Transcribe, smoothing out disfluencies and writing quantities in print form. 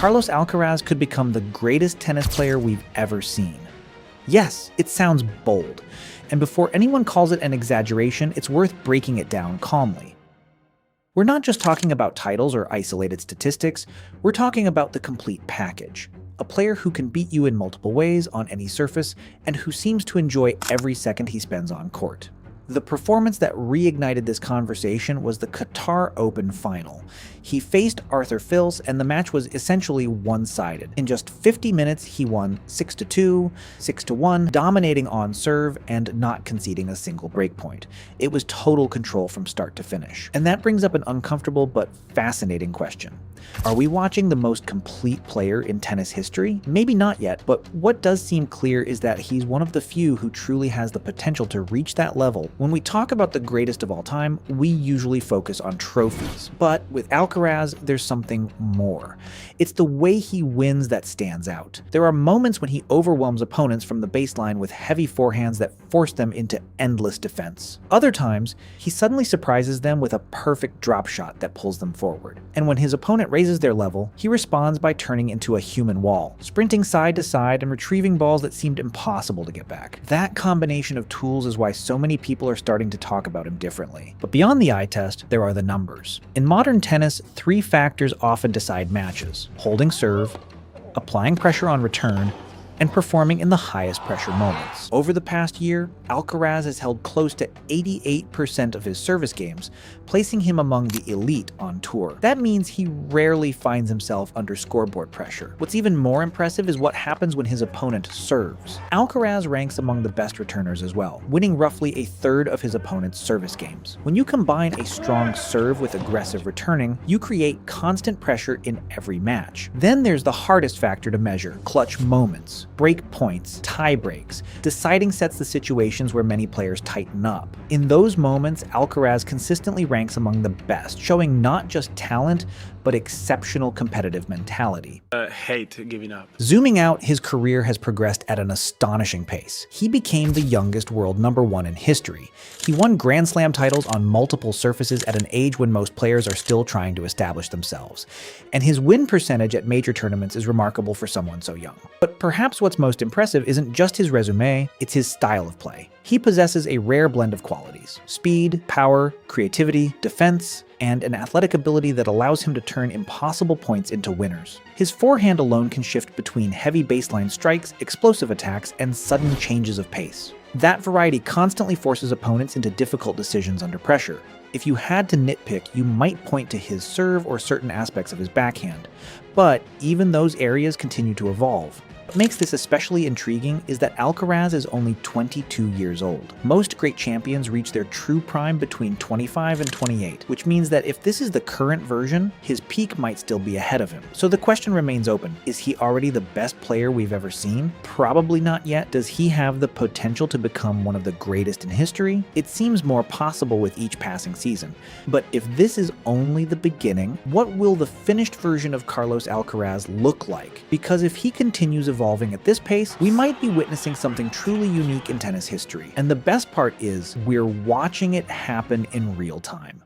Carlos Alcaraz could become the greatest tennis player we've ever seen. Yes, it sounds bold, and before anyone calls it an exaggeration, it's worth breaking it down calmly. We're not just talking about titles or isolated statistics, we're talking about the complete package. A player who can beat you in multiple ways on any surface, and who seems to enjoy every second he spends on court. The performance that reignited this conversation was the Qatar Open final. He faced Arthur Fils, and the match was essentially one-sided. In just 50 minutes, he won 6-2, 6-1, dominating on serve and not conceding a single breakpoint. It was total control from start to finish. And that brings up an uncomfortable but fascinating question. Are we watching the most complete player in tennis history? Maybe not yet, but what does seem clear is that he's one of the few who truly has the potential to reach that level. When we talk about the greatest of all time, we usually focus on trophies. But with Alcaraz, there's something more. It's the way he wins that stands out. There are moments when he overwhelms opponents from the baseline with heavy forehands that force them into endless defense. Other times, he suddenly surprises them with a perfect drop shot that pulls them forward. And when his opponent raises their level, he responds by turning into a human wall, sprinting side to side and retrieving balls that seemed impossible to get back. That combination of tools is why so many people are starting to talk about him differently. But beyond the eye test, there are the numbers. In modern tennis, 3 factors often decide matches: holding serve, applying pressure on return, and performing in the highest pressure moments. Over the past year, Alcaraz has held close to 88% of his service games, placing him among the elite on tour. That means he rarely finds himself under scoreboard pressure. What's even more impressive is what happens when his opponent serves. Alcaraz ranks among the best returners as well, winning roughly a third of his opponent's service games. When you combine a strong serve with aggressive returning, you create constant pressure in every match. Then there's the hardest factor to measure: clutch moments. Break points, tie breaks, deciding sets, the situations where many players tighten up. In those moments, Alcaraz consistently ranks among the best, showing not just talent, but exceptional competitive mentality. Hate giving up. Zooming out, his career has progressed at an astonishing pace. He became the youngest world #1 in history. He won Grand Slam titles on multiple surfaces at an age when most players are still trying to establish themselves. And his win percentage at major tournaments is remarkable for someone so young. But perhaps what's most impressive isn't just his resume, it's his style of play. He possesses a rare blend of qualities: speed, power, creativity, defense, and an athletic ability that allows him to turn impossible points into winners. His forehand alone can shift between heavy baseline strikes, explosive attacks, and sudden changes of pace. That variety constantly forces opponents into difficult decisions under pressure. If you had to nitpick, you might point to his serve or certain aspects of his backhand. But even those areas continue to evolve. What makes this especially intriguing is that Alcaraz is only 22 years old. Most great champions reach their true prime between 25 and 28, which means that if this is the current version, his peak might still be ahead of him. So the question remains open: is he already the best player we've ever seen? Probably not yet. Does he have the potential to become one of the greatest in history? It seems more possible with each passing season. But if this is only the beginning, what will the finished version of Carlos Alcaraz look like? Because if he continues evolving at this pace, we might be witnessing something truly unique in tennis history. And the best part is, we're watching it happen in real time.